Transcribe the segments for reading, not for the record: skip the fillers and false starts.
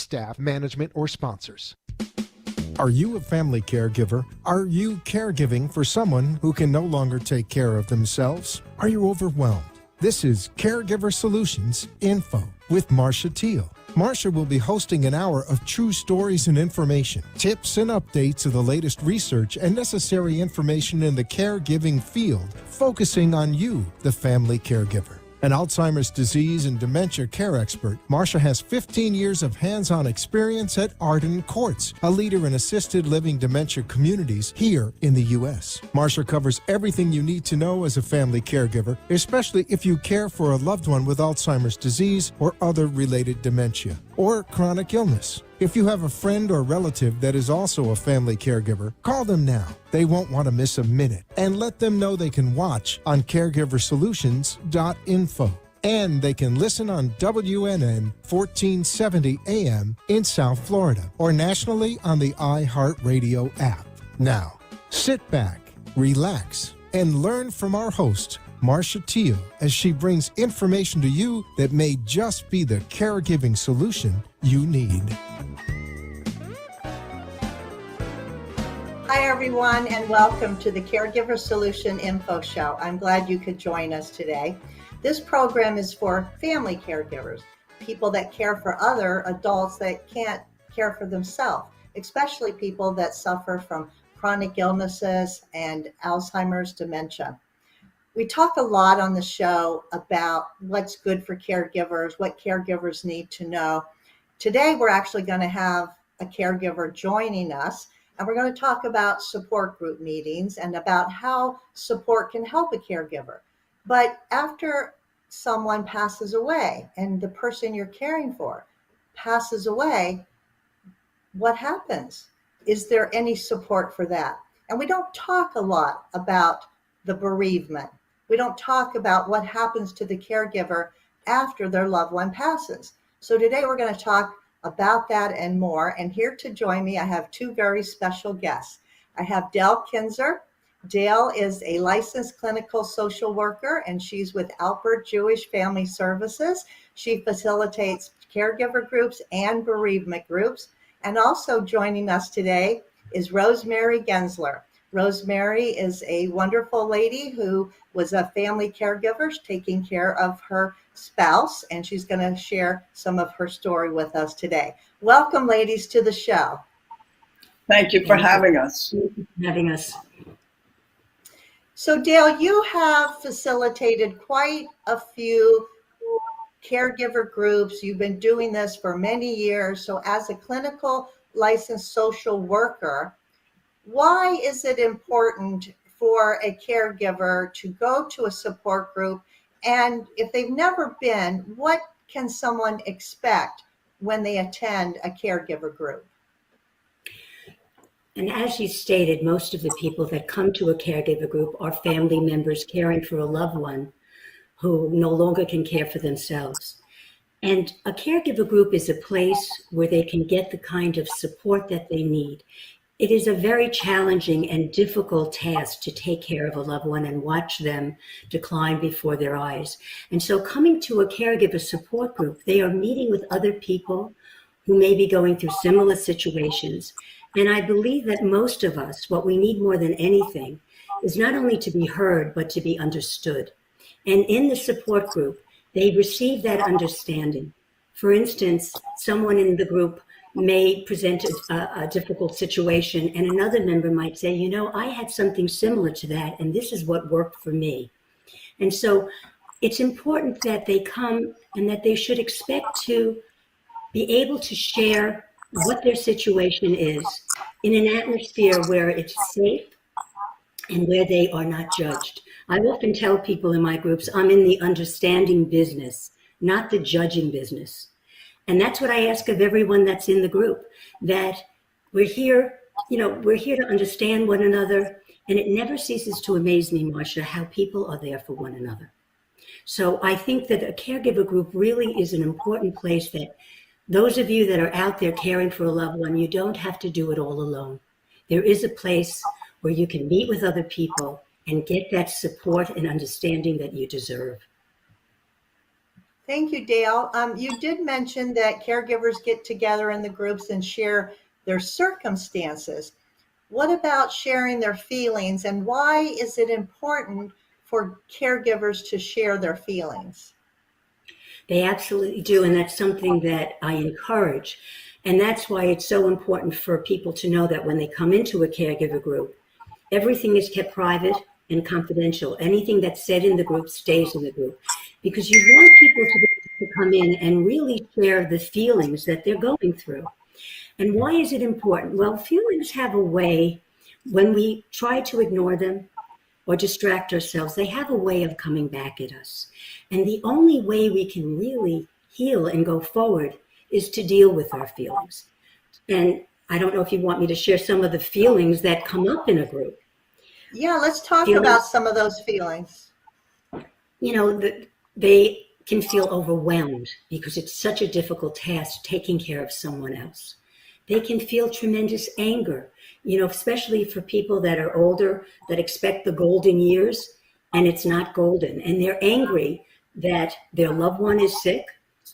staff, management, or sponsors. Are you a family caregiver? Are you caregiving for someone who can no longer take care of themselves? Are you overwhelmed? This is Caregiver Solutions Info with Marcia Teal. Marcia will be hosting an hour of true stories and information, tips and updates of the latest research and necessary information in the caregiving field, focusing on you, the family caregiver. An Alzheimer's disease and dementia care expert, Marcia has 15 years of hands-on experience at Arden Courts, a leader in assisted living dementia communities here in the U.S. Marcia covers everything you need to know as a family caregiver, especially if you care for a loved one with Alzheimer's disease or other related dementia or chronic illness. If you have a friend or relative that is also a family caregiver, call them now. They won't want to miss a minute. And let them know they can watch on caregiversolutions.info. And they can listen on WNN 1470 AM in South Florida or nationally on the iHeartRadio app. Now, sit back, relax, and learn from our host, Marcia Teal, as she brings information to you that may just be the caregiving solution you need. Hi, everyone, and welcome to the Caregiver Solution Info Show. I'm glad you could join us today. This program is for family caregivers, people that care for other adults that can't care for themselves, especially people that suffer from chronic illnesses and Alzheimer's, dementia. We talk a lot on the show about what's good for caregivers, what caregivers need to know. Today, we're actually going to have a caregiver joining us, and we're going to talk about support group meetings and about how support can help a caregiver. But after someone passes away and the person you're caring for passes away, what happens? Is there any support for that? And we don't talk a lot about the bereavement. We don't talk about what happens to the caregiver after their loved one passes. So today we're going to talk about that and more. And here to join me, I have two very special guests. I have Dale Kinzer. Dale is a licensed clinical social worker, and she's with Alpert Jewish Family Services. She facilitates caregiver groups and bereavement groups. And also joining us today is Rosemary Gensler. Rosemary is a wonderful lady who was a family caregiver taking care of her spouse, and she's going to share some of her story with us today. Welcome, ladies, to the show. Thank you for having us. So, Dale, you have facilitated quite a few caregiver groups. You've been doing this for many years. So as a clinical licensed social worker, why is it important for a caregiver to go to a support group? And if they've never been, what can someone expect when they attend a caregiver group? And as you stated, most of the people that come to a caregiver group are family members caring for a loved one who no longer can care for themselves. And a caregiver group is a place where they can get the kind of support that they need. It is a very challenging and difficult task to take care of a loved one and watch them decline before their eyes. And so coming to a caregiver support group, they are meeting with other people who may be going through similar situations. And I believe that most of us, what we need more than anything is not only to be heard, but to be understood. And in the support group, they receive that understanding. For instance, someone in the group may present a difficult situation, and another member might say, you know, I had something similar to that, and this is what worked for me. And so it's important that they come and that they should expect to be able to share what their situation is in an atmosphere where it's safe and where they are not judged. I often tell people in my groups, I'm in the understanding business, not the judging business. And that's what I ask of everyone that's in the group, that we're here, we're here to understand one another. And it never ceases to amaze me, Marcia, how people are there for one another. So I think that a caregiver group really is an important place that those of you that are out there caring for a loved one, you don't have to do it all alone. There is a place where you can meet with other people and get that support and understanding that you deserve. Thank you, Dale. You did mention that caregivers get together in the groups and share their circumstances. What about sharing their feelings, and why is it important for caregivers to share their feelings? They absolutely do. And that's something that I encourage. And that's why it's so important for people to know that when they come into a caregiver group, everything is kept private and confidential. Anything that's said in the group stays in the group, because you want people to be able to come in and really share the feelings that they're going through. And why is it important? Well, feelings have a way, when we try to ignore them or distract ourselves, they have a way of coming back at us. And the only way we can really heal and go forward is to deal with our feelings. And I don't know if you want me to share some of the feelings that come up in a group. Yeah, let's talk Feelings. about some of those feelings. You know, they can feel overwhelmed because it's such a difficult task taking care of someone else. They can feel tremendous anger, you know, especially for people that are older, that expect the golden years, and it's not golden. And they're angry that their loved one is sick.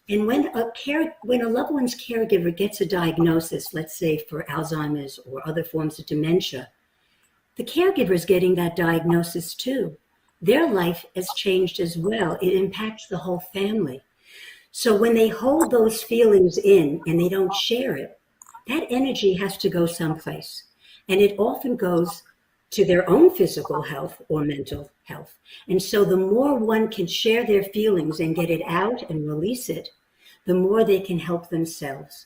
And when a loved one's caregiver gets a diagnosis, let's say for Alzheimer's or other forms of dementia, the caregiver is getting that diagnosis too. Their life has changed as well. It impacts the whole family. So when they hold those feelings in and they don't share it, that energy has to go someplace. And it often goes to their own physical health or mental health. And so the more one can share their feelings and get it out and release it, the more they can help themselves.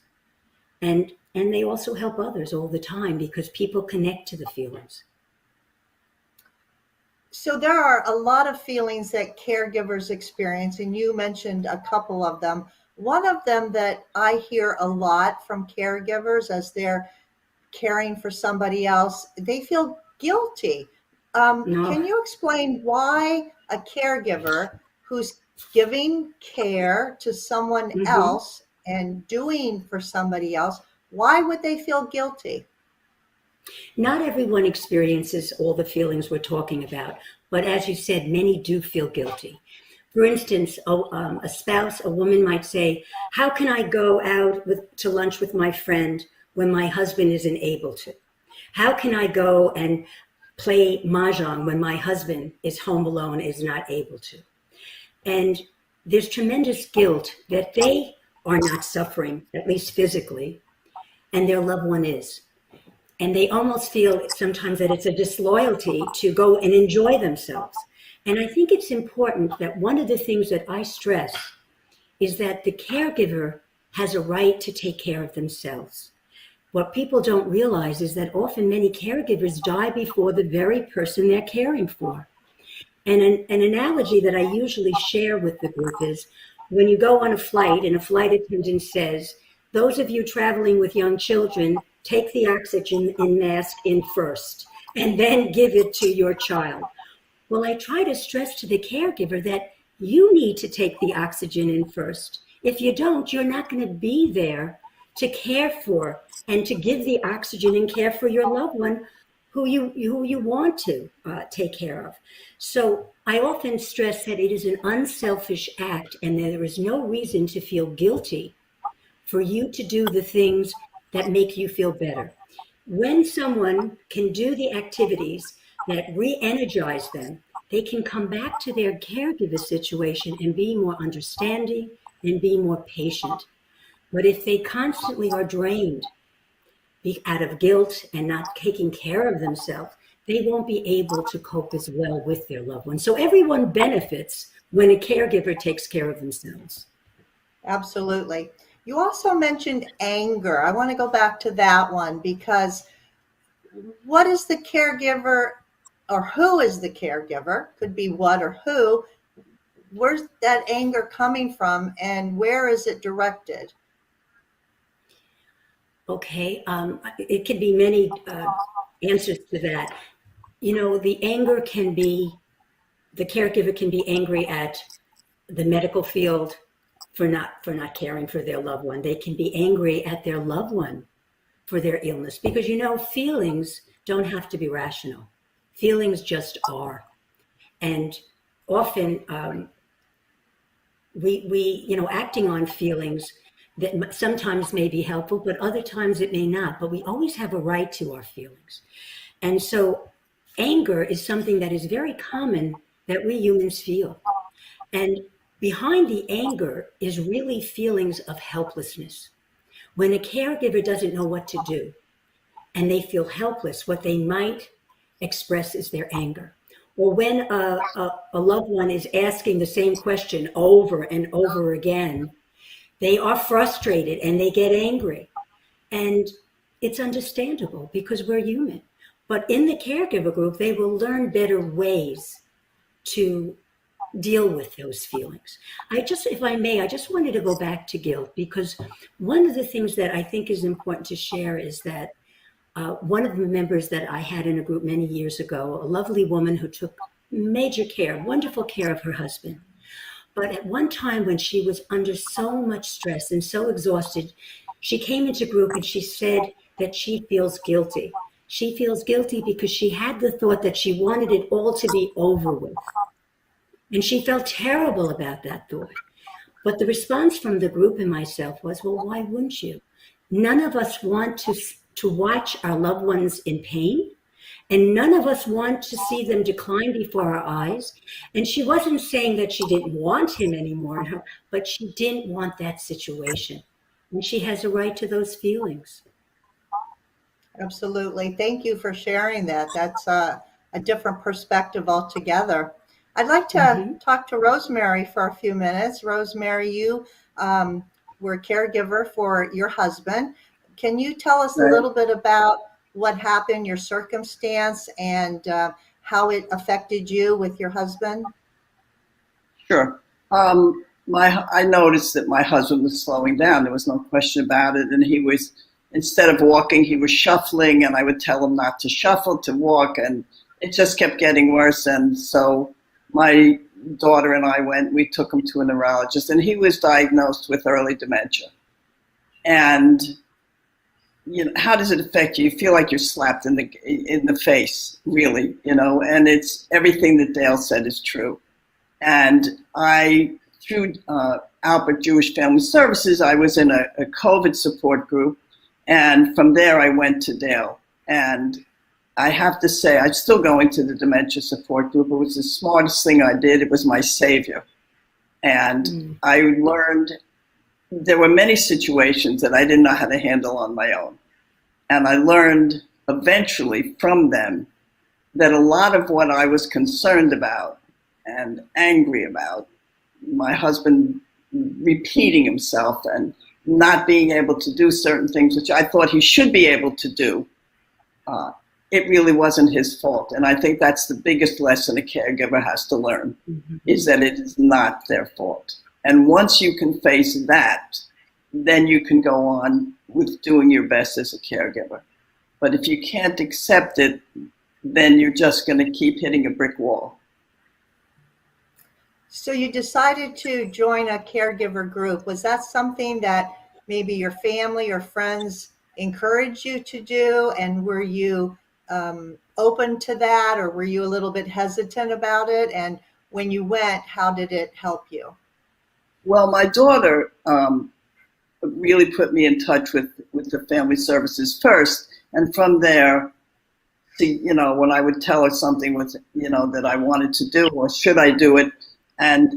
And they also help others all the time, because people connect to the feelings. So there are a lot of feelings that caregivers experience, and you mentioned a couple of them. One of them that I hear a lot from caregivers as they're caring for somebody else, they feel guilty. No. Can you explain why a caregiver who's giving care to someone else and doing for somebody else, why would they feel guilty? Not everyone experiences all the feelings we're talking about, but as you said, many do feel guilty. For instance, a spouse, a woman might say, how can I go out to lunch with my friend when my husband isn't able to? How can I go and play mahjong when my husband is home alone, is not able to? And there's tremendous guilt that they are not suffering, at least physically, and their loved one is. And they almost feel sometimes that it's a disloyalty to go and enjoy themselves. And I think it's important that one of the things that I stress is that the caregiver has a right to take care of themselves. What people don't realize is that often many caregivers die before the very person they're caring for. And an analogy that I usually share with the group is when you go on a flight and a flight attendant says, those of you traveling with young children, take the oxygen mask in first and then give it to your child. Well, I try to stress to the caregiver that you need to take the oxygen in first. If you don't, you're not going to be there to care for and to give the oxygen and care for your loved one who you want to take care of. So I often stress that it is an unselfish act and there is no reason to feel guilty for you to do the things that make you feel better. When someone can do the activities that re-energize them, they can come back to their caregiver situation and be more understanding and be more patient. But if they constantly are drained out of guilt and not taking care of themselves, they won't be able to cope as well with their loved ones. So everyone benefits when a caregiver takes care of themselves. Absolutely. You also mentioned anger. I want to go back to that one, because what is the caregiver, or who is the caregiver? Could be what or who. Where's that anger coming from, and where is it directed? Okay, it could be many answers to that. You know, the anger can be, the caregiver can be angry at the medical field for not caring for their loved one. They can be angry at their loved one for their illness, because, you know, feelings don't have to be rational. Feelings just are. And often we acting on feelings that sometimes may be helpful, but other times it may not. But we always have a right to our feelings. And so anger is something that is very common that we humans feel. And behind the anger is really feelings of helplessness. When a caregiver doesn't know what to do and they feel helpless, what they might express is their anger. Or when a loved one is asking the same question over and over again, they are frustrated and they get angry. And it's understandable because we're human. But in the caregiver group, they will learn better ways to deal with those feelings. If I may, I just wanted to go back to guilt, because one of the things that I think is important to share is that one of the members that I had in a group many years ago, a lovely woman who took major care, wonderful care of her husband. But at one time when she was under so much stress and so exhausted, she came into group and she said that she feels guilty. She feels guilty because she had the thought that she wanted it all to be over with. And she felt terrible about that thought. But the response from the group and myself was, well, why wouldn't you? None of us want to watch our loved ones in pain, and none of us want to see them decline before our eyes. And she wasn't saying that she didn't want him anymore, but she didn't want that situation. And she has a right to those feelings. Absolutely. Thank you for sharing that. That's a different perspective altogether. I'd like to talk to Rosemary for a few minutes. Rosemary, you were a caregiver for your husband. Can you tell us a little bit about what happened, your circumstance, and how it affected you with your husband? Sure. I noticed that my husband was slowing down. There was no question about it. And he was, instead of walking, he was shuffling, and I would tell him not to shuffle, to walk, and it just kept getting worse. And so my daughter and I we took him to a neurologist, and he was diagnosed with early dementia. And how does it affect you? You feel like you're slapped in the face, really, and it's everything that Dale said is true. And through Albert Jewish Family Services, I was in a COVID support group, and from there I went to Dale. And I have to say, I'm still going to the dementia support group. It was the smartest thing I did. It was my savior. And I learned there were many situations that I didn't know how to handle on my own. And I learned eventually from them that a lot of what I was concerned about and angry about, my husband repeating himself and not being able to do certain things, which I thought he should be able to do, it really wasn't his fault. And I think that's the biggest lesson a caregiver has to learn, is that it is not their fault. And once you can face that, then you can go on with doing your best as a caregiver. But if you can't accept it, then you're just going to keep hitting a brick wall. So you decided to join a caregiver group. Was that something that maybe your family or friends encouraged you to do? And were you open to that, or were you a little bit hesitant about it? And when you went, how did it help you? Well, my daughter really put me in touch with the family services first. And from there, when I would tell her something that I wanted to do, or should I do it? And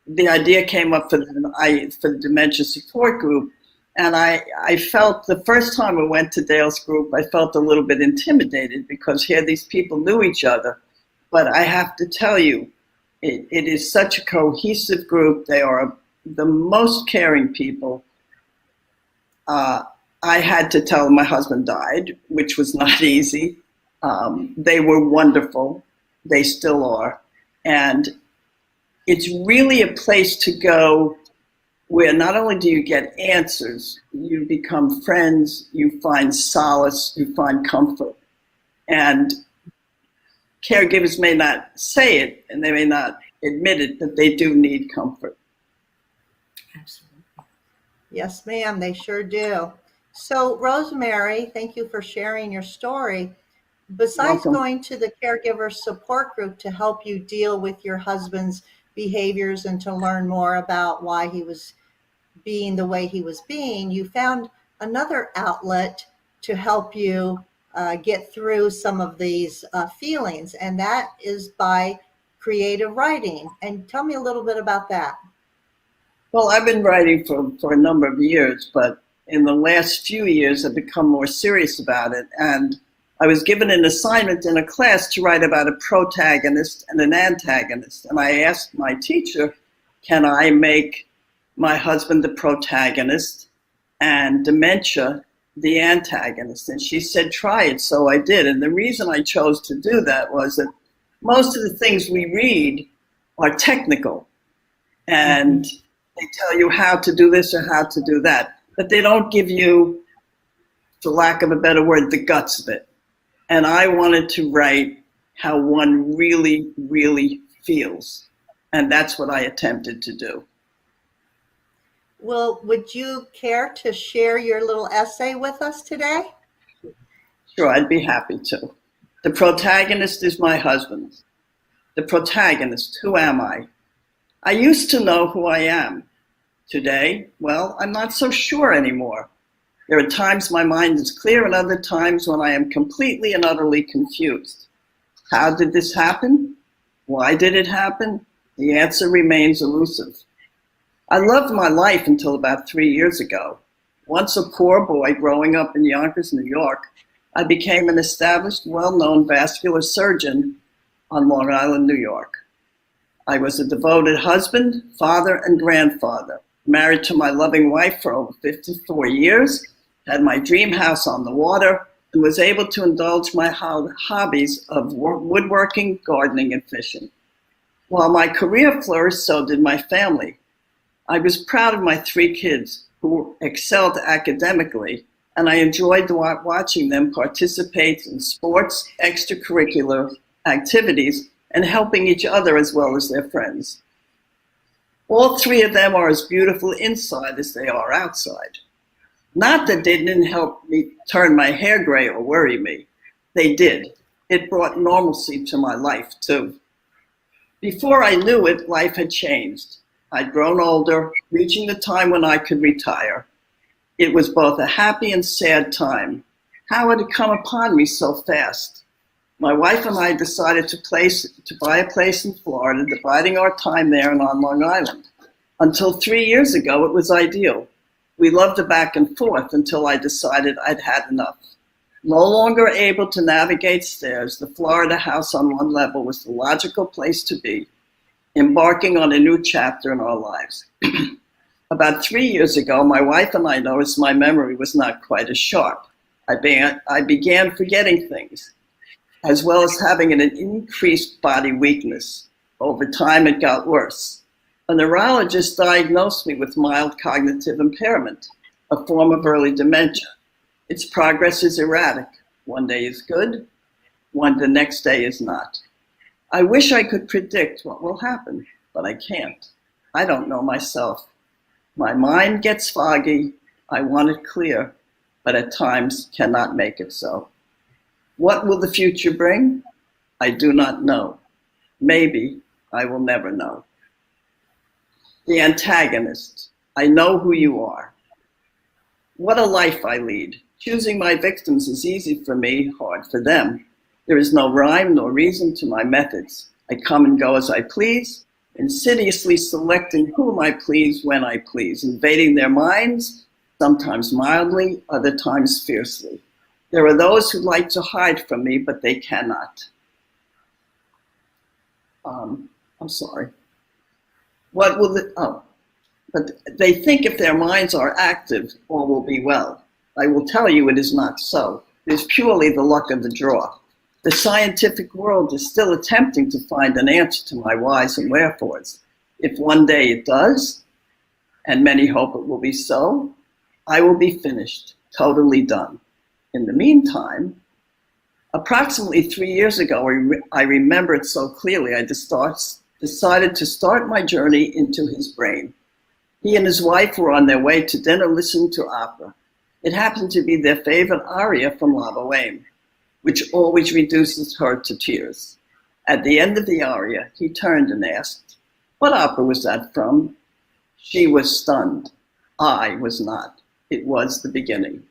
the idea came up for the dementia support group. And I felt the first time I went to Dale's group, I felt a little bit intimidated because here these people knew each other. But I have to tell you, it is such a cohesive group. They are the most caring people. I had to tell them my husband died, which was not easy. They were wonderful. They still are. And it's really a place to go where not only do you get answers, you become friends, you find solace, you find comfort. And caregivers may not say it and they may not admit it, but they do need comfort. Absolutely. Yes, ma'am, they sure do. So, Rosemary, thank you for sharing your story. Besides Welcome. going to the caregiver support group to help you deal with your husband's behaviors and to learn more about why he was being the way he was being, you found another outlet to help you get through some of these feelings, and that is by creative writing. And tell me a little bit about that. Well, I've been writing for a number of years, but in the last few years, I've become more serious about it. And I was given an assignment in a class to write about a protagonist and an antagonist. And I asked my teacher, can I make my husband the protagonist and Dementia the antagonist? And she said, try it. So I did. And the reason I chose to do that was that most of the things we read are technical. And they tell you how to do this or how to do that. But they don't give you, for lack of a better word, the guts of it. And I wanted to write how one really, really feels. And that's what I attempted to do. Well, would you care to share your little essay with us today? Sure, I'd be happy to. The protagonist is my husband. The protagonist, who am I? I used to know who I am. Today, well, I'm not so sure anymore. There are times my mind is clear and other times when I am completely and utterly confused. How did this happen? Why did it happen? The answer remains elusive. I loved my life until about 3 years ago. Once a poor boy growing up in Yonkers, New York, I became an established, well-known vascular surgeon on Long Island, New York. I was a devoted husband, father, and grandfather, married to my loving wife for over 54 years, had my dream house on the water, and was able to indulge my hobbies of woodworking, gardening, and fishing. While my career flourished, so did my family. I was proud of my 3 kids who excelled academically, and I enjoyed watching them participate in sports, extracurricular activities, and helping each other as well as their friends. All 3 of them are as beautiful inside as they are outside. Not that they didn't help me turn my hair gray or worry me. They did. It brought normalcy to my life, too. Before I knew it, life had changed. I'd grown older, reaching the time when I could retire. It was both a happy and sad time. How had it come upon me so fast? My wife and I decided to buy a place in Florida, dividing our time there and on Long Island. Until 3 years ago, it was ideal. We loved the back and forth until I decided I'd had enough. No longer able to navigate stairs, the Florida house on one level was the logical place to be, embarking on a new chapter in our lives. About 3 years ago, my wife and I noticed my memory was not quite as sharp. I began forgetting things, as well as having an increased body weakness. Over time, it got worse. A neurologist diagnosed me with mild cognitive impairment, a form of early dementia. Its progress is erratic. One day is good, the next day is not. I wish I could predict what will happen, but I can't. I don't know myself. My mind gets foggy. I want it clear, but at times cannot make it so. What will the future bring? I do not know. Maybe I will never know. The antagonist. I know who you are. What a life I lead. Choosing my victims is easy for me, hard for them. There is no rhyme nor reason to my methods. I come and go as I please, insidiously selecting whom I please when I please, invading their minds, sometimes mildly, other times fiercely. There are those who like to hide from me, but they cannot. I'm sorry. But they think if their minds are active, all will be well. I will tell you it is not so. It is purely the luck of the draw. The scientific world is still attempting to find an answer to my whys and wherefores. If one day it does, and many hope it will be so, I will be finished, totally done. In the meantime, approximately 3 years ago, I remember it so clearly, I decided to start my journey into his brain. He and his wife were on their way to dinner listening to opera. It happened to be their favorite aria from La Boheme, which always reduces her to tears. At the end of the aria, he turned and asked, What opera was that from? She was stunned. I was not. It was the beginning.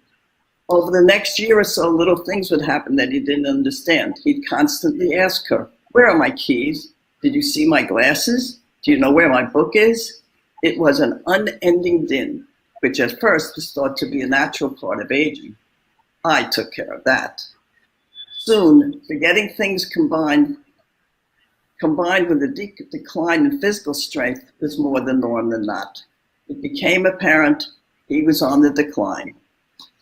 Over the next year or so, little things would happen that he didn't understand. He'd constantly ask her, where are my keys? Did you see my glasses? Do you know where my book is? It was an unending din, which at first was thought to be a natural part of aging. I took care of that. Soon, forgetting things combined with a decline in physical strength was more the norm than not. It became apparent he was on the decline.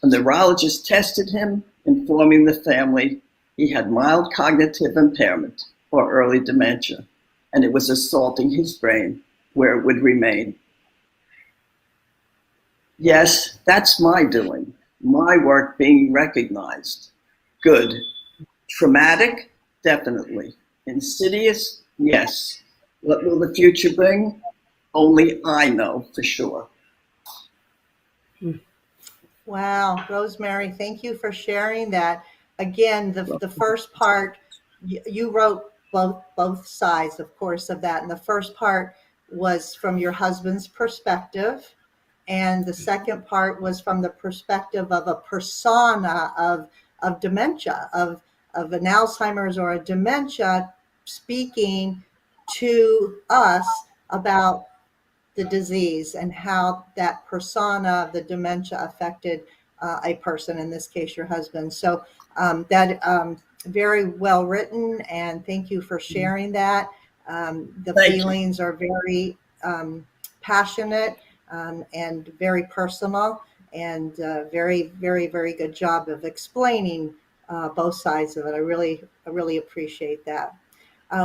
A neurologist tested him, informing the family he had mild cognitive impairment or early dementia, and it was assaulting his brain where it would remain. Yes, that's my doing, my work being recognized. Good. Traumatic? Definitely. Insidious? Yes. What will the future bring? Only I know for sure. Wow, Rosemary, thank you for sharing that. Again, the first part, you wrote both sides, of course, of that. And the first part was from your husband's perspective. And the second part was from the perspective of a persona of dementia, of an Alzheimer's or a dementia speaking to us about the disease and how that persona of the dementia affected a person, in this case, your husband. So that very well written, and thank you for sharing that. The feelings are very passionate and very personal, and very, very, very good job of explaining both sides of it. I really appreciate that.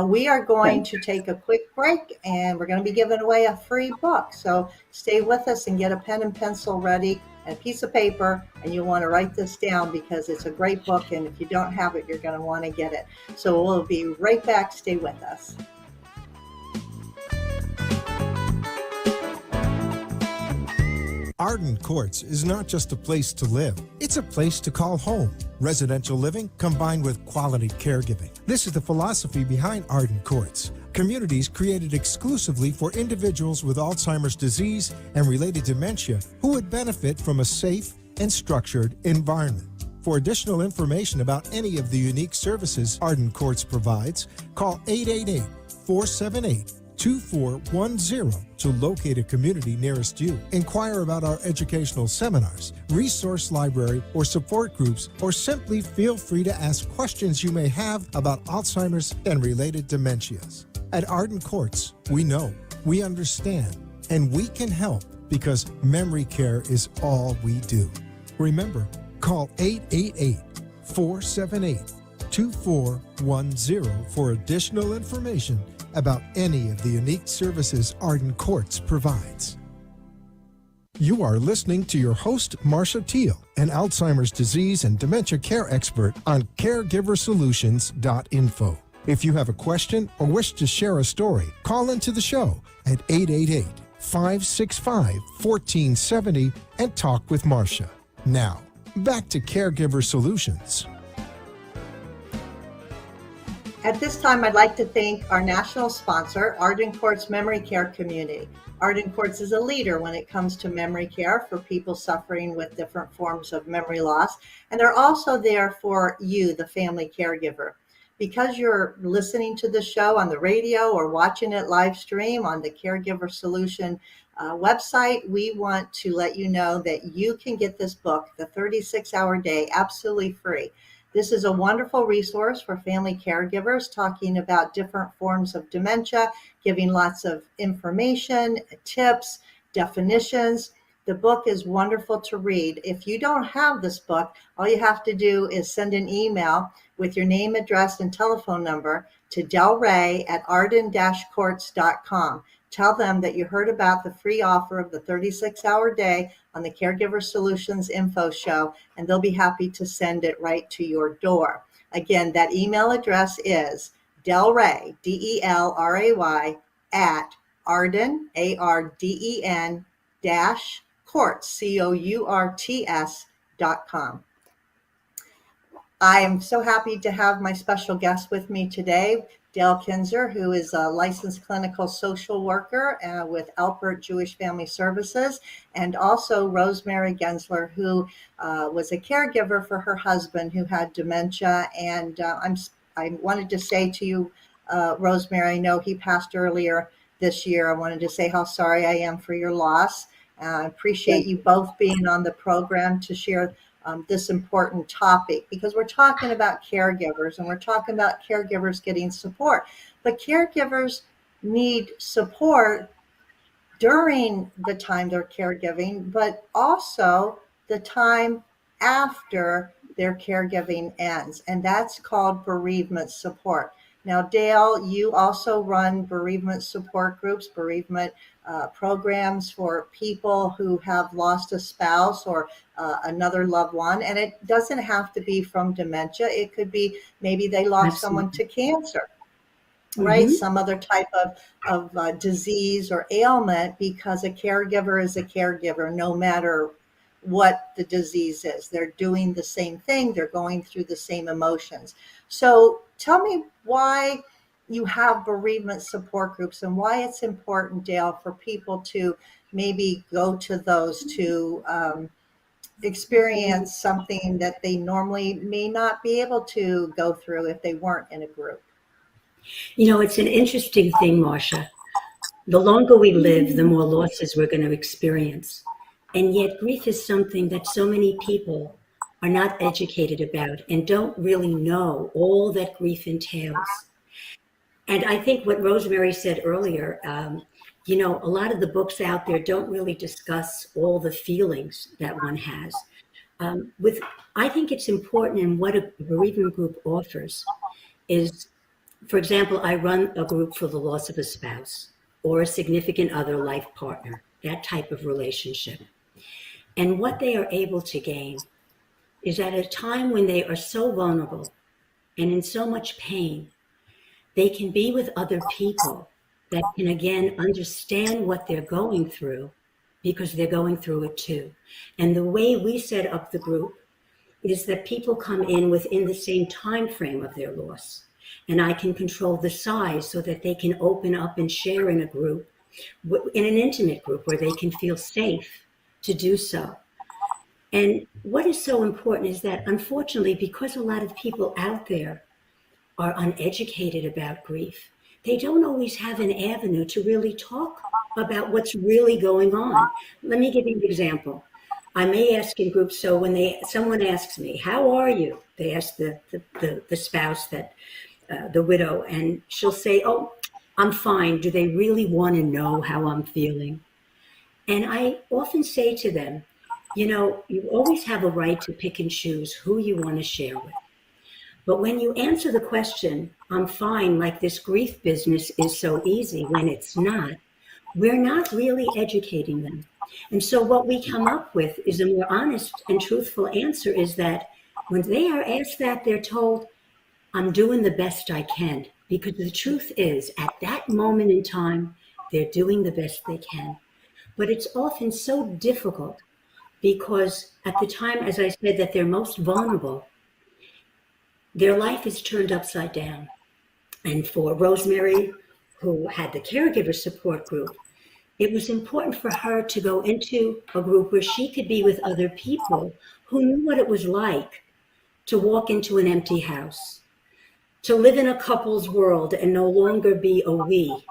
We are going to take a quick break, and we're going to be giving away a free book. So stay with us and get a pen and pencil ready and a piece of paper, and you'll want to write this down because it's a great book, and if you don't have it, you're going to want to get it. So we'll be right back. Stay with us. Arden Courts is not just a place to live, it's a place to call home. Residential living combined with quality caregiving. This is the philosophy behind Arden Courts. Communities created exclusively for individuals with Alzheimer's disease and related dementia who would benefit from a safe and structured environment. For additional information about any of the unique services Arden Courts provides, call 888-478-2410 to locate a community nearest you. Inquire about our educational seminars, resource library, or support groups, or simply feel free to ask questions you may have about Alzheimer's and related dementias. At Arden Courts, we know, we understand, and we can help because memory care is all we do. Remember, call 888-478-2410 for additional information about any of the unique services Arden Courts provides. You are listening to your host, Marcia Teal, an Alzheimer's disease and dementia care expert on caregiversolutions.info. If you have a question or wish to share a story, call into the show at 888-565-1470 and talk with Marcia. Now, back to Caregiver Solutions. At this time, I'd like to thank our national sponsor, Arden Courts Memory Care Community. Arden Courts is a leader when it comes to memory care for people suffering with different forms of memory loss, and they're also there for you, the family caregiver. Because you're listening to the show on the radio or watching it live stream on the Caregiver Solution website, we want to let you know that you can get this book, The 36-Hour Day, absolutely free. This is a wonderful resource for family caregivers talking about different forms of dementia, giving lots of information, tips, definitions. The book is wonderful to read. If you don't have this book, all you have to do is send an email with your name, address, and telephone number to delray@arden-courts.com. Tell them that you heard about the free offer of the 36-hour day on the Caregiver Solutions Info Show, and they'll be happy to send it right to your door. Again, that email address is delray, DELRAY, at Arden, ARDEN, -courts, COURTS.com. I am so happy to have my special guest with me today. Dale Kinzer, who is a licensed clinical social worker with Alpert Jewish Family Services, and also Rosemary Gensler, who was a caregiver for her husband who had dementia. And I wanted to say to you, Rosemary, I know he passed earlier this year. I wanted to say how sorry I am for your loss. I appreciate you both being on the program to share this important topic, because we're talking about caregivers and we're talking about caregivers getting support. But caregivers need support during the time they're caregiving, but also the time after their caregiving ends. And that's called bereavement support. Now, Dale, you also run bereavement support groups, bereavement programs for people who have lost a spouse or another loved one. And it doesn't have to be from dementia. It could be maybe they lost someone to cancer, right? Some other type of disease or ailment, because a caregiver is a caregiver no matter what the disease is. They're doing the same thing. They're going through the same emotions. So tell me why you have bereavement support groups and why it's important, Dale, for people to maybe go to those to experience something that they normally may not be able to go through if they weren't in a group. You know, it's an interesting thing, Marcia. The longer we live, the more losses we're going to experience. And yet grief is something that so many people are not educated about and don't really know all that grief entails. And I think what Rosemary said earlier, you know, a lot of the books out there don't really discuss all the feelings that one has. I think it's important, and what a bereavement group offers is, for example, I run a group for the loss of a spouse or a significant other life partner, that type of relationship. And what they are able to gain is at a time when they are so vulnerable and in so much pain, they can be with other people that can, again, understand what they're going through, because they're going through it too. And the way we set up the group is that people come in within the same time frame of their loss. And I can control the size so that they can open up and share in a group, in an intimate group where they can feel safe to do so. And what is so important is that, unfortunately, because a lot of people out there are uneducated about grief, they don't always have an avenue to really talk about what's really going on. Let me give you an example. I may ask in groups, so when someone asks me, how are you? They ask the spouse, the widow, and she'll say, oh, I'm fine. Do they really want to know how I'm feeling? And I often say to them, you know, you always have a right to pick and choose who you want to share with. But when you answer the question, I'm fine, like this grief business is so easy, when it's not, we're not really educating them. And so what we come up with is a more honest and truthful answer, is that when they are asked that, they're told, I'm doing the best I can. Because the truth is, at that moment in time, they're doing the best they can. But it's often so difficult, because at the time, as I said, that they're most vulnerable, their life is turned upside down. And for Rosemary, who had the caregiver support group, it was important for her to go into a group where she could be with other people who knew what it was like to walk into an empty house, to live in a couple's world and no longer be a we,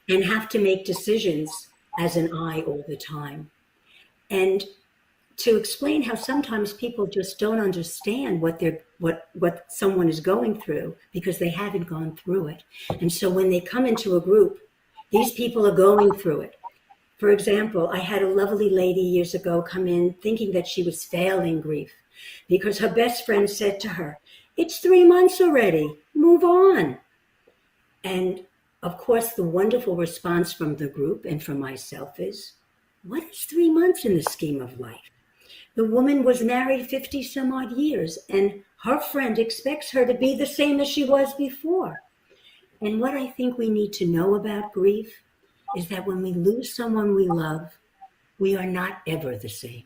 and have to make decisions as an I all the time. And to explain how sometimes people just don't understand what someone is going through because they haven't gone through it. And so when they come into a group, these people are going through it. For example, I had a lovely lady years ago come in thinking that she was failing grief because her best friend said to her, it's 3 months already, move on. And of course, the wonderful response from the group and from myself is, what is 3 months in the scheme of life? The woman was married 50 some odd years, and her friend expects her to be the same as she was before. And what I think we need to know about grief is that when we lose someone we love, we are not ever the same.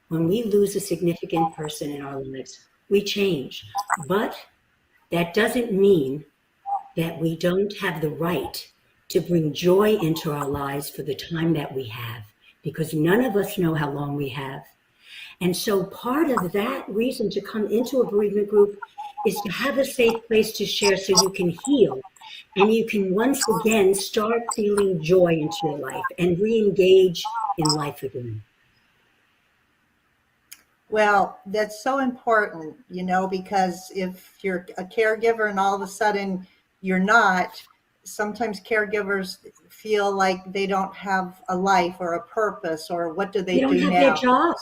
When we lose a significant person in our lives, we change. But that doesn't mean that we don't have the right to bring joy into our lives for the time that we have, because none of us know how long we have. And so part of that reason to come into a bereavement group is to have a safe place to share so you can heal and you can once again start feeling joy into your life and re-engage in life again. Well, that's so important, because if you're a caregiver and all of a sudden you're not, sometimes caregivers feel like they don't have a life or a purpose, or what do They they don't do have their now? job.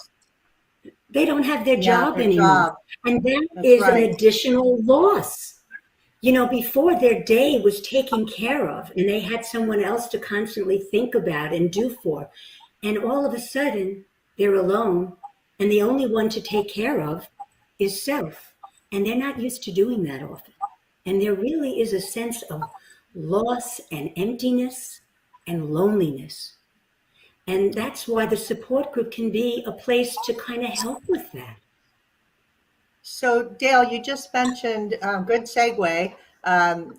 They don't have their Yeah, job their anymore. job. And that That's is an right. additional loss. Before their day was taken care of and they had someone else to constantly think about and do for. And all of a sudden, they're alone and the only one to take care of is self. And they're not used to doing that often. And there really is a sense of loss and emptiness and loneliness. And that's why the support group can be a place to kind of help with that. So Dale, you just mentioned, good segue.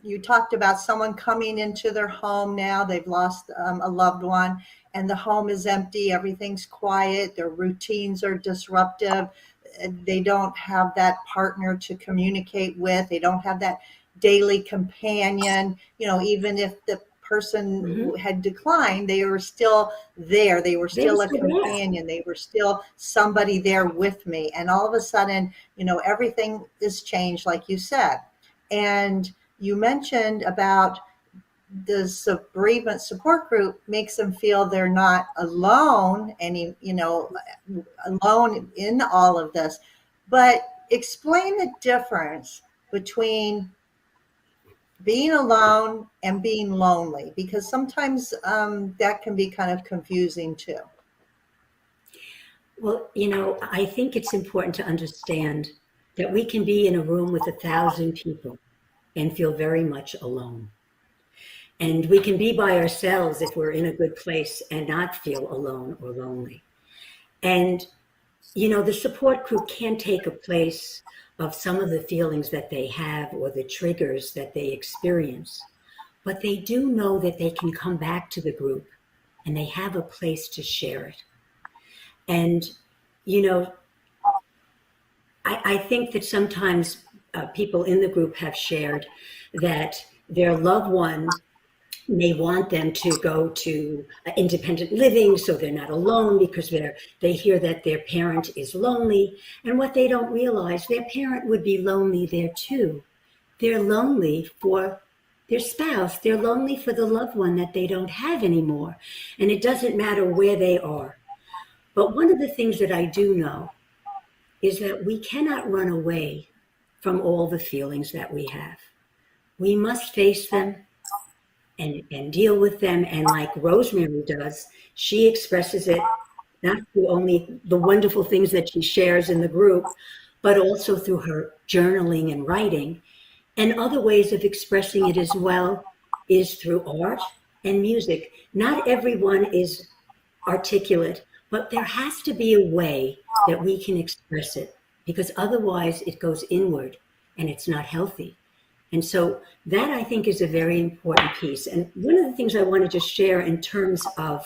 You talked about someone coming into their home now. They've lost a loved one and the home is empty. Everything's quiet. Their routines are disruptive. They don't have that partner to communicate with. They don't have that daily companion. Even if the person Mhm. had declined, they were still there. They were They were still a still there. companion. They were still somebody there with me. And all of a sudden, everything is changed, like you said. And you mentioned about the bereavement support group makes them feel they're not alone, alone in all of this. But explain the difference between being alone and being lonely, because sometimes that can be kind of confusing too. Well, I think it's important to understand that we can be in a room with 1,000 people and feel very much alone. And we can be by ourselves if we're in a good place and not feel alone or lonely. And, the support group can take a place of some of the feelings that they have or the triggers that they experience. But they do know that they can come back to the group and they have a place to share it. And, I think that sometimes people in the group have shared that their loved one may want them to go to independent living so they're not alone because they hear that their parent is lonely. And what they don't realize, their parent would be lonely there too. They're lonely for their spouse. They're lonely for the loved one that they don't have anymore. And it doesn't matter where they are. But one of the things that I do know is that we cannot run away from all the feelings that we have. We must face them and deal with them. And like Rosemary does, she expresses it not through only the wonderful things that she shares in the group, but also through her journaling and writing. And other ways of expressing it as well is through art and music. Not everyone is articulate, but there has to be a way that we can express it, because otherwise it goes inward and it's not healthy. And so that, I think, is a very important piece. And one of the things I want to just share in terms of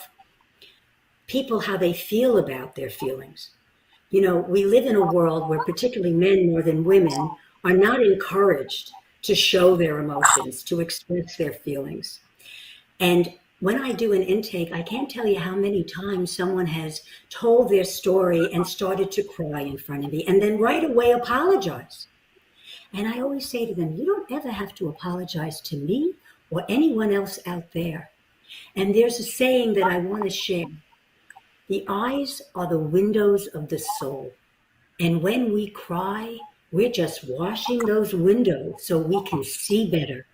people, how they feel about their feelings. We live in a world where particularly men more than women are not encouraged to show their emotions, to express their feelings. And when I do an intake, I can't tell you how many times someone has told their story and started to cry in front of me and then right away apologize. And I always say to them, you don't ever have to apologize to me or anyone else out there. And there's a saying that I want to share. The eyes are the windows of the soul. And when we cry, we're just washing those windows so we can see better.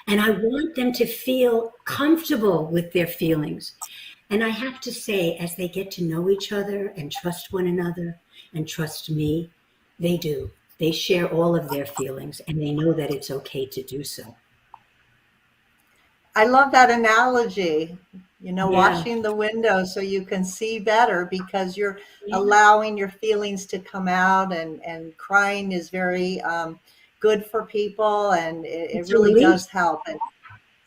And I want them to feel comfortable with their feelings. And I have to say, as they get to know each other and trust one another and trust me, they do. They share all of their feelings and they know that it's okay to do so. I love that analogy, Yeah. washing the window so you can see better, because you're Yeah. allowing your feelings to come out, and crying is very good for people, and it It's a really relief. does help. And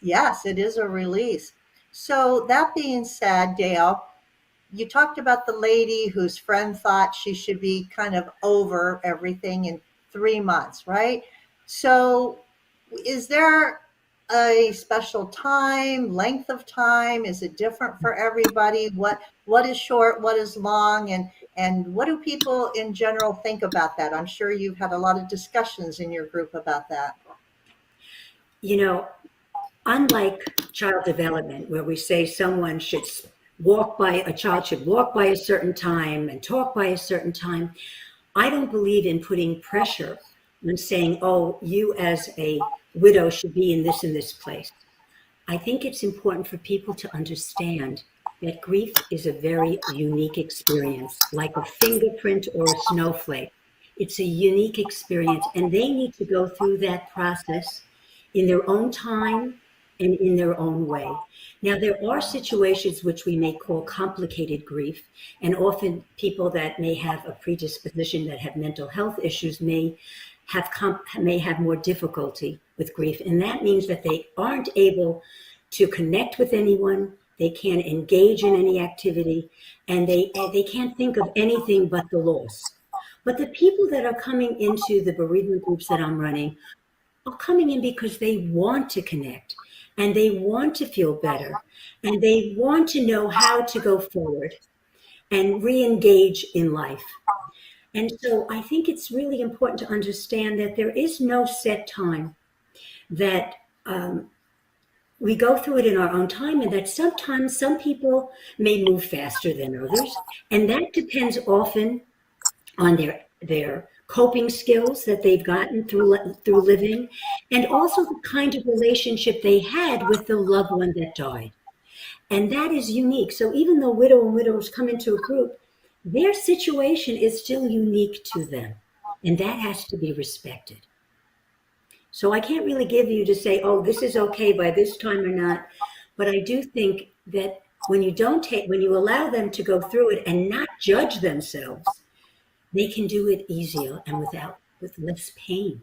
yes, it is a release. So that being said, Dale, you talked about the lady whose friend thought she should be kind of over everything in 3 months, right? So is there a special time, length of time? Is it different for everybody? What is short, what is long, and what do people in general think about that? I'm sure you've had a lot of discussions in your group about that. You know, unlike child development, where we say someone should walk by, a child should walk by a certain time and talk by a certain time, I don't believe in putting pressure on saying, oh, you as a widow should be in this place. I think it's important for people to understand that grief is a very unique experience, like a fingerprint or a snowflake. It's a unique experience, and they need to go through that process in their own time and in their own way. Now, there are situations which we may call complicated grief, and often people that may have a predisposition that have mental health issues may have more difficulty with grief, and that means that they aren't able to connect with anyone, they can't engage in any activity, and they can't think of anything but the loss. But the people that are coming into the bereavement groups that I'm running are coming in because they want to connect and they want to feel better and they want to know how to go forward and re-engage in life. And so I think it's really important to understand that there is no set time, that we go through it in our own time, and that sometimes some people may move faster than others. And that depends often on their coping skills that they've gotten through living, and also the kind of relationship they had with the loved one that died. And that is unique. So even though widow and widowers come into a group, their situation is still unique to them, and that has to be respected. So I can't really give you to say, oh, this is okay by this time or not. But I do think that when you allow them to go through it and not judge themselves, they can do it easier and with less pain.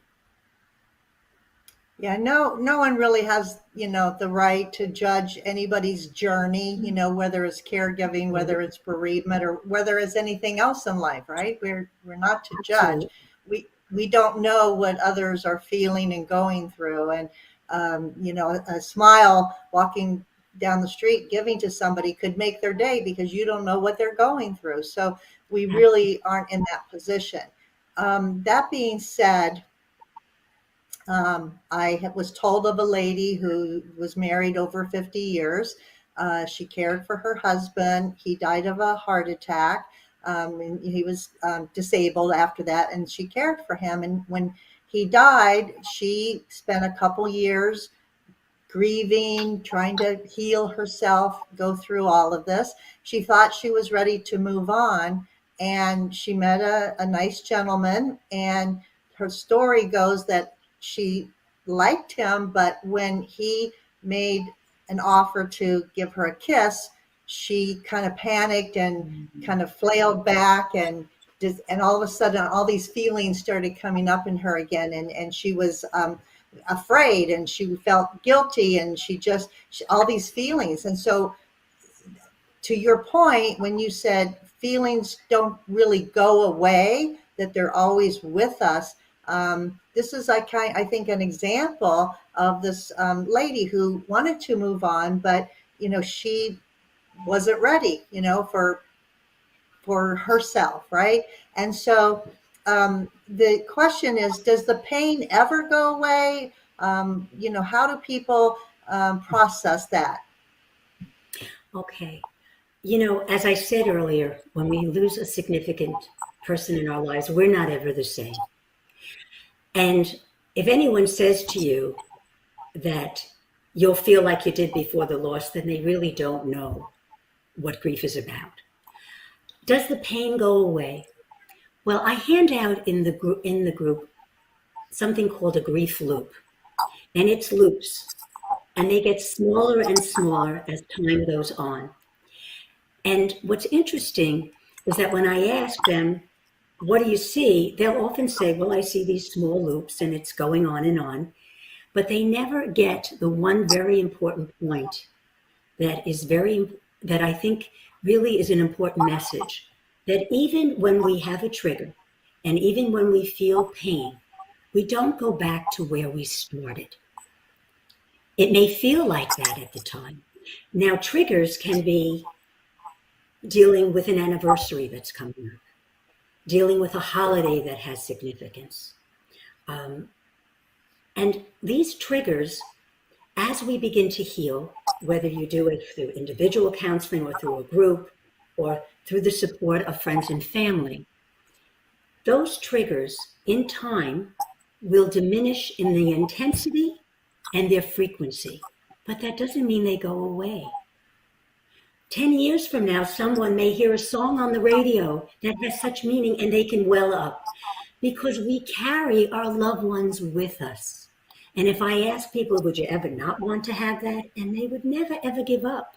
Yeah, no one really has, the right to judge anybody's journey, whether it's caregiving, whether it's bereavement, or whether it's anything else in life, right? We're not to judge. We don't know what others are feeling and going through. And, a smile walking down the street, giving to somebody could make their day because you don't know what they're going through. So we really aren't in that position. That being said, I was told of a lady who was married over 50 years. She cared for her husband. He died of a heart attack. And he was disabled after that, and she cared for him. And when he died, she spent a couple years grieving, trying to heal herself, go through all of this. She thought she was ready to move on, and she met a nice gentleman, and her story goes that she liked him, but when he made an offer to give her a kiss, she kind of panicked and kind of flailed back, and all of a sudden all these feelings started coming up in her again, and she was afraid, and she felt guilty, and all these feelings. And so to your point, when you said feelings don't really go away, that they're always with us, this is I think an example of this lady who wanted to move on, but she wasn't ready, for herself, right? And so the question is, does the pain ever go away? How do people process that? Okay. As I said earlier, when we lose a significant person in our lives, we're not ever the same. And if anyone says to you that you'll feel like you did before the loss, then they really don't know what grief is about. Does the pain go away? Well, I hand out in the group something called a grief loop, and it's loops, and they get smaller and smaller as time goes on. And what's interesting is that when I ask them, what do you see? They'll often say, well, I see these small loops and it's going on, but they never get the one very important point that I think really is an important message, that even when we have a trigger and even when we feel pain, we don't go back to where we started. It may feel like that at the time. Now, triggers can be dealing with an anniversary that's coming up, dealing with a holiday that has significance. And these triggers, as we begin to heal, whether you do it through individual counseling or through a group or through the support of friends and family, those triggers in time will diminish in the intensity and their frequency, but that doesn't mean they go away. 10 years from now, someone may hear a song on the radio that has such meaning and they can well up because we carry our loved ones with us. And if I ask people, would you ever not want to have that? And they would never, ever give up.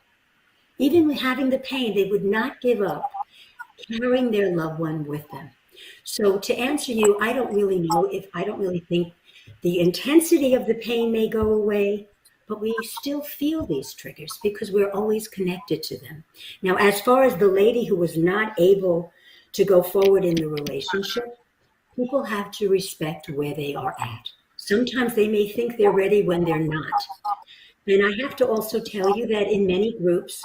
Even with having the pain, they would not give up carrying their loved one with them. So to answer you, I don't really think the intensity of the pain may go away, but we still feel these triggers because we're always connected to them. Now, as far as the lady who was not able to go forward in the relationship, people have to respect where they are at. Sometimes they may think they're ready when they're not. And I have to also tell you that in many groups,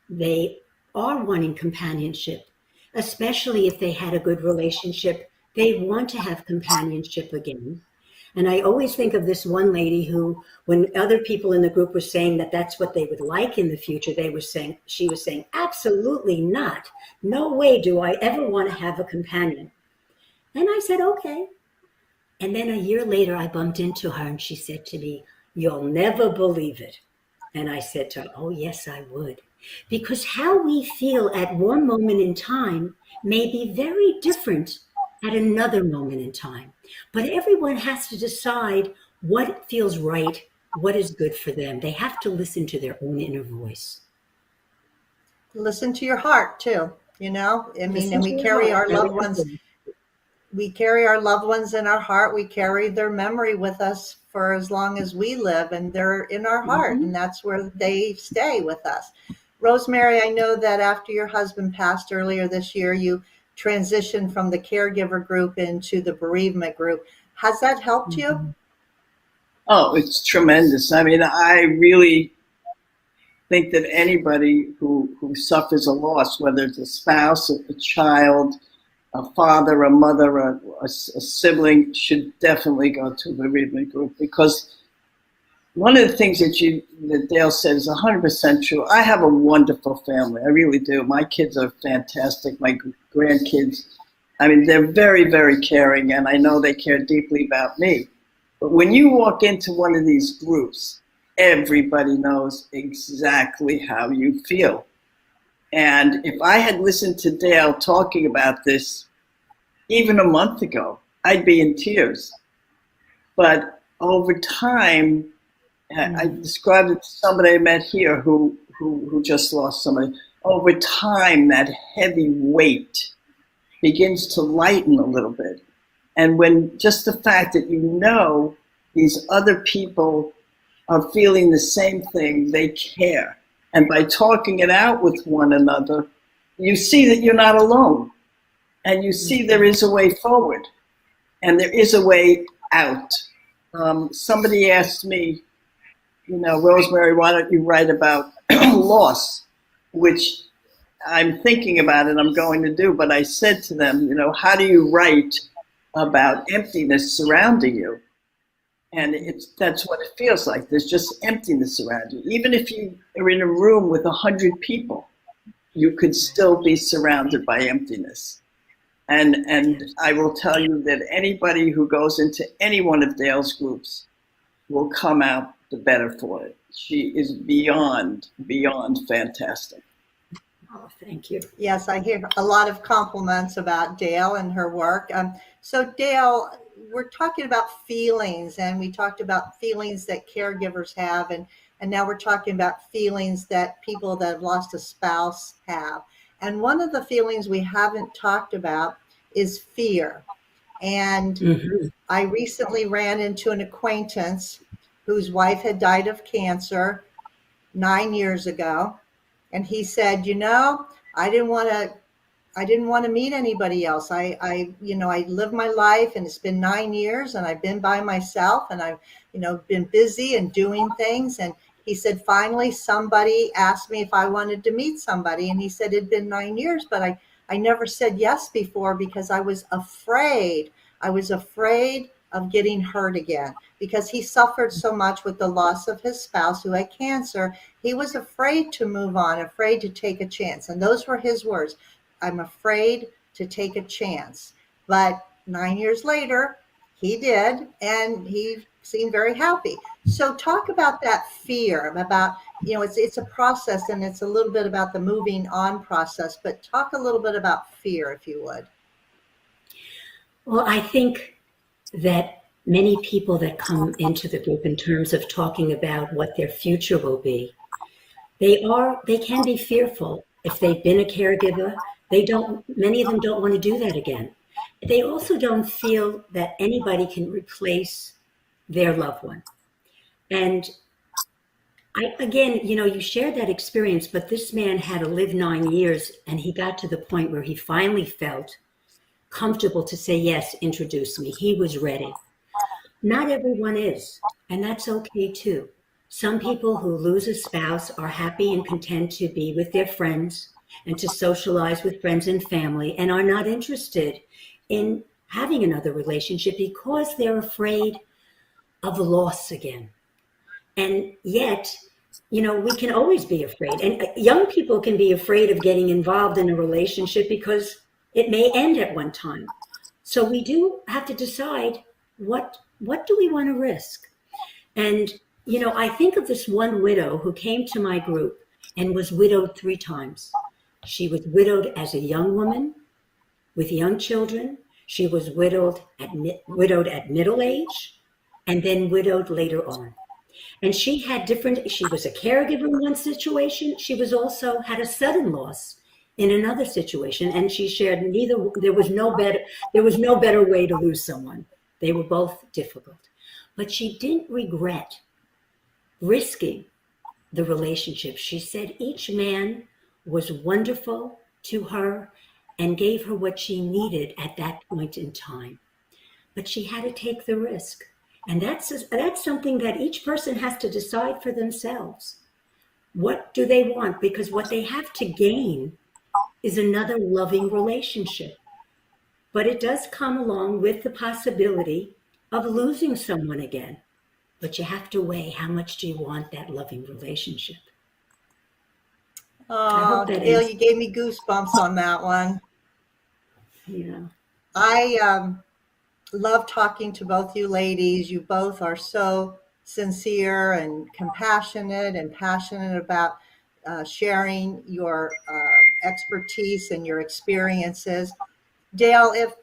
they are wanting companionship, especially if they had a good relationship. They want to have companionship again. And I always think of this one lady who, when other people in the group were saying that that's what they would like in the future, she was saying, absolutely not. No way do I ever want to have a companion. And I said, okay. And then a year later, I bumped into her and she said to me, you'll never believe it. And I said to her, oh, yes, I would. Because how we feel at one moment in time may be very different at another moment in time. But everyone has to decide what feels right, what is good for them. They have to listen to their own inner voice. Listen to your heart too, and we carry our loved ones. We carry our loved ones in our heart. We carry their memory with us for as long as we live, and they're in our heart, and that's where they stay with us. Rosemary, I know that after your husband passed earlier this year, you transitioned from the Caregiver group into the Bereavement Group. Has that helped you? Oh, it's tremendous. I mean, I really think that anybody who suffers a loss, whether it's a spouse, a child, a father, a mother, a sibling, should definitely go to the Bereavement Group, because one of the things that Dale said is 100% true. I have a wonderful family. I really do. My kids are fantastic. My grandkids, I mean, they're very, very caring, and I know they care deeply about me. But when you walk into one of these groups, everybody knows exactly how you feel. And if I had listened to Dale talking about this even a month ago, I'd be in tears. But over time, I described it to somebody I met here who just lost somebody. Over time, that heavy weight begins to lighten a little bit. And when just the fact that these other people are feeling the same thing, they care. And by talking it out with one another, you see that you're not alone. And you see there is a way forward. And there is a way out. Somebody asked me, Rosemary, why don't you write about loss, which I'm thinking about and I'm going to do. But I said to them, how do you write about emptiness surrounding you? And that's what it feels like. There's just emptiness around you. Even if you are in a room with 100 people, you could still be surrounded by emptiness. And I will tell you that anybody who goes into any one of Dale's groups will come out the better for it. She is beyond fantastic. Oh, thank you. Yes, I hear a lot of compliments about Dale and her work. So Dale, we're talking about feelings, and we talked about feelings that caregivers have, and now we're talking about feelings that people that have lost a spouse have. And one of the feelings we haven't talked about is fear. And Mhm. I recently ran into an acquaintance whose wife had died of cancer 9 years ago. And he said, I didn't want to meet anybody else. I lived my life, and it's been 9 years, and I've been by myself, and I've, been busy and doing things. And he said, finally, somebody asked me if I wanted to meet somebody. And he said, it'd been 9 years, but I never said yes before because I was afraid. I was afraid of getting hurt again because he suffered so much with the loss of his spouse who had cancer. He was afraid to move on, afraid to take a chance. And those were his words. I'm afraid to take a chance. But 9 years later, he did, and he seemed very happy. So talk about that fear, about, it's a process, and it's a little bit about the moving on process, but talk a little bit about fear, if you would. Well, I think that many people that come into the group in terms of talking about what their future will be, they can be fearful. If they've been a caregiver, many of them don't want to do that again. They also don't feel that anybody can replace their loved one. And again, you shared that experience, but this man had to live 9 years, and he got to the point where he finally felt comfortable to say, yes, introduce me. He was ready. Not everyone is, and that's okay too. Some people who lose a spouse are happy and content to be with their friends and to socialize with friends and family, and are not interested in having another relationship because they're afraid of loss again. And yet, we can always be afraid. And young people can be afraid of getting involved in a relationship because it may end at one time. So we do have to decide what do we want to risk? And, I think of this one widow who came to my group and was widowed 3 times. She was widowed as a young woman with young children. She was widowed at middle age, and then widowed later on. And she was a caregiver in one situation. She was also had a sudden loss in another situation. And she shared there was no better way to lose someone. They were both difficult. But she didn't regret risking the relationship. She said each man was wonderful to her and gave her what she needed at that point in time. But she had to take the risk. And that's something that each person has to decide for themselves. What do they want? Because what they have to gain is another loving relationship. But it does come along with the possibility of losing someone again. But you have to weigh, how much do you want that loving relationship? Oh, Dale, you gave me goosebumps on that one. Yeah. I love talking to both you ladies. You both are so sincere and compassionate and passionate about sharing your expertise and your experiences. Dale, if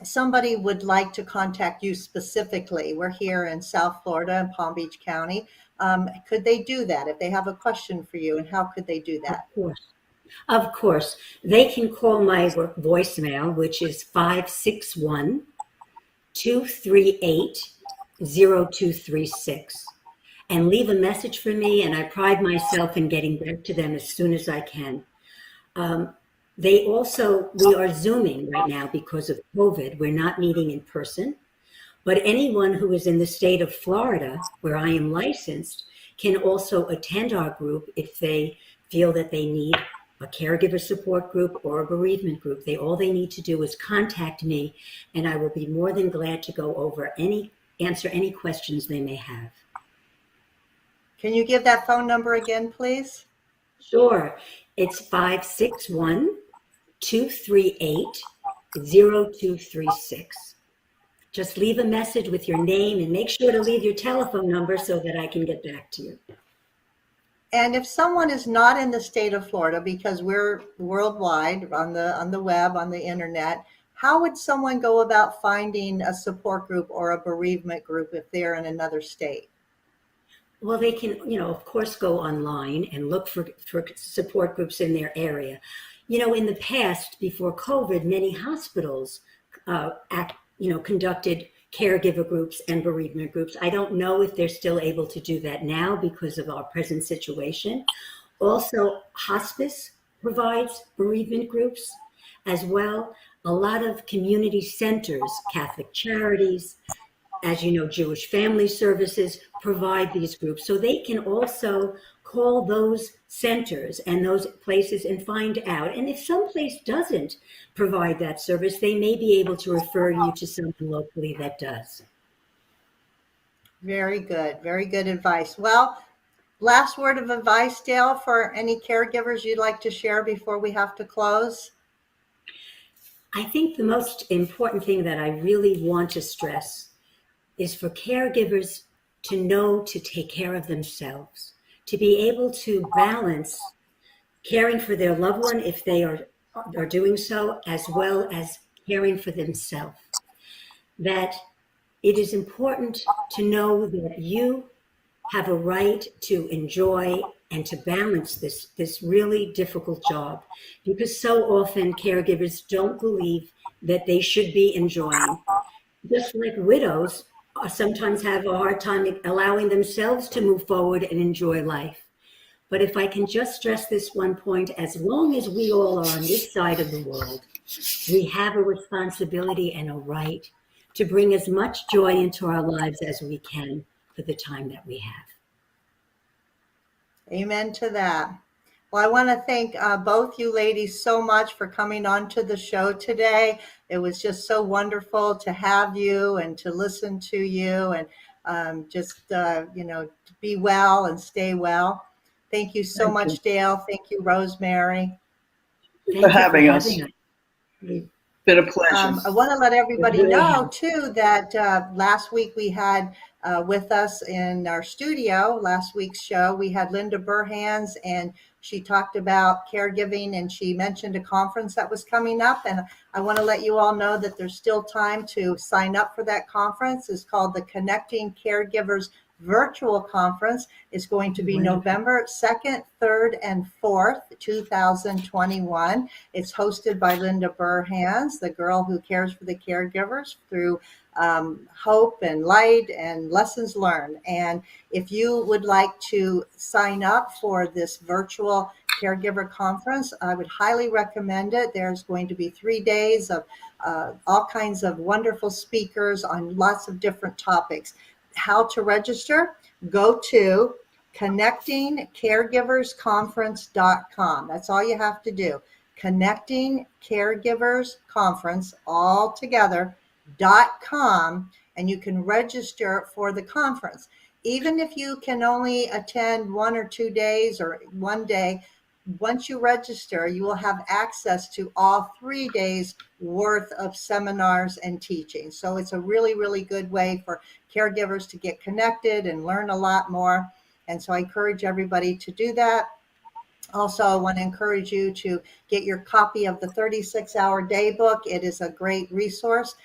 somebody would like to contact you specifically, we're here in South Florida in Palm Beach County. Could they do that if they have a question for you, and how could they do that? Of course. They can call my voicemail, which is 561-238-0236, and leave a message for me, and I pride myself in getting back to them as soon as I can. We are Zooming right now because of COVID. We're not meeting in person, but anyone who is in the state of Florida, where I am licensed, can also attend our group if they feel that they need a caregiver support group or a bereavement group. All they need to do is contact me, and I will be more than glad to go over answer any questions they may have. Can you give that phone number again, please? Sure. It's 561-238-0236. Just leave a message with your name and make sure to leave your telephone number so that I can get back to you. And if someone is not in the state of Florida, because we're worldwide on the web, on the internet, how would someone go about finding a support group or a bereavement group if they're in another state? Well, they can, of course, go online and look for support groups in their area. In the past, before COVID, many hospitals conducted caregiver groups and bereavement groups. I don't know if they're still able to do that now because of our present situation. Also, hospice provides bereavement groups as well. A lot of community centers, Catholic Charities, as you know, Jewish Family Services provide these groups. So they can also call those centers and those places and find out. And if some place doesn't provide that service, they may be able to refer you to someone locally that does. Very good. Very good advice. Well, last word of advice, Dale, for any caregivers you'd like to share before we have to close? I think the most important thing that I really want to stress is for caregivers to know to take care of themselves, to be able to balance caring for their loved one if they are doing so, as well as caring for themselves. That it is important to know that you have a right to enjoy and to balance this really difficult job, because so often caregivers don't believe that they should be enjoying. Just like widows sometimes have a hard time allowing themselves to move forward and enjoy life. But if I can just stress this one point, as long as we all are on this side of the world, we have a responsibility and a right to bring as much joy into our lives as we can for the time that we have. Amen to that. Well, I want to thank both you ladies so much for coming on to the show today. It was just so wonderful to have you and to listen to you, and to be well and stay well. Thank you so much, Dale. Thank you, Rosemary. Thank you for having us. Been a pleasure. I want to let everybody know, too, that last week we had with us in our studio, last week's show, we had Linda Burhans, and she talked about caregiving, and she mentioned a conference that was coming up. And I want to let you all know that there's still time to sign up for that conference. It's called the Connecting Caregivers Virtual Conference. Is going to be November 2nd, 3rd, and 4th, 2021. It's hosted by Linda Burhans, the girl who cares for the caregivers through hope and light and lessons learned. And if you would like to sign up for this virtual caregiver conference, I would highly recommend it. There's going to be 3 days of all kinds of wonderful speakers on lots of different topics. How to register? Go to connectingcaregiversconference.com. That's all you have to do. Connecting Caregivers Conference, all together.com, and you can register for the conference. Even if you can only attend 1 or 2 days or 1 day, once you register, you will have access to all 3 days worth of seminars and teaching. So it's a really, really good way for caregivers to get connected and learn a lot more. And so I encourage everybody to do that. Also, I want to encourage you to get your copy of the 36-Hour Day Book. It is a great resource.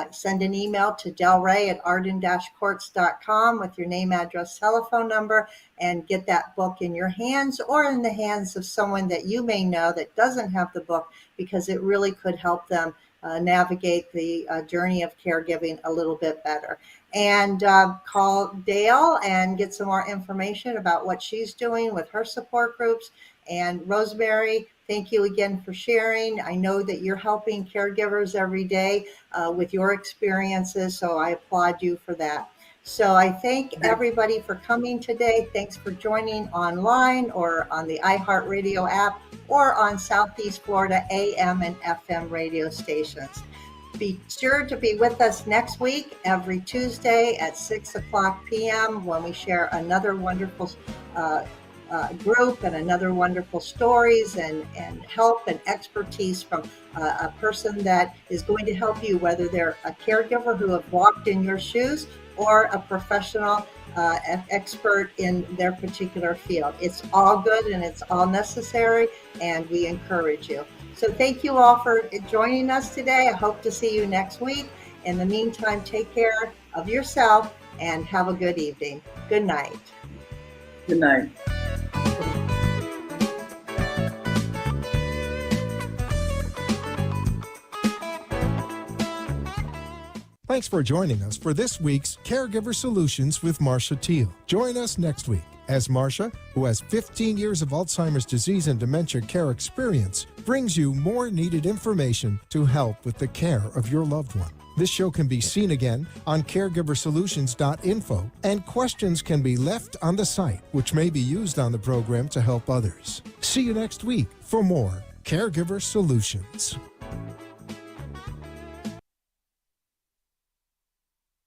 Send an email to delray@arden-courts.com with your name, address, telephone number, and get that book in your hands or in the hands of someone that you may know that doesn't have the book, because it really could help them navigate the journey of caregiving a little bit better. And call Dale and get some more information about what she's doing with her support groups. And Rosemary, thank you again for sharing. I know that you're helping caregivers every day with your experiences, so I applaud you for that. So I thank everybody for coming today. Thanks for joining online or on the iHeartRadio app or on Southeast Florida AM and FM radio stations. Be sure to be with us next week, every Tuesday at 6:00 p.m. when we share another wonderful group and another wonderful stories and help and expertise from a person that is going to help you, whether they're a caregiver who have walked in your shoes or a professional expert in their particular field. It's all good and it's all necessary, and we encourage you. So thank you all for joining us today. I hope to see you next week. In the meantime, take care of yourself and have a good evening. Good night. Good night. Thanks for joining us for this week's Caregiver Solutions with Marcia Teal. Join us next week as Marcia, who has 15 years of Alzheimer's disease and dementia care experience, brings you more needed information to help with the care of your loved one. This show can be seen again on caregiversolutions.info, and questions can be left on the site, which may be used on the program to help others. See you next week for more Caregiver Solutions.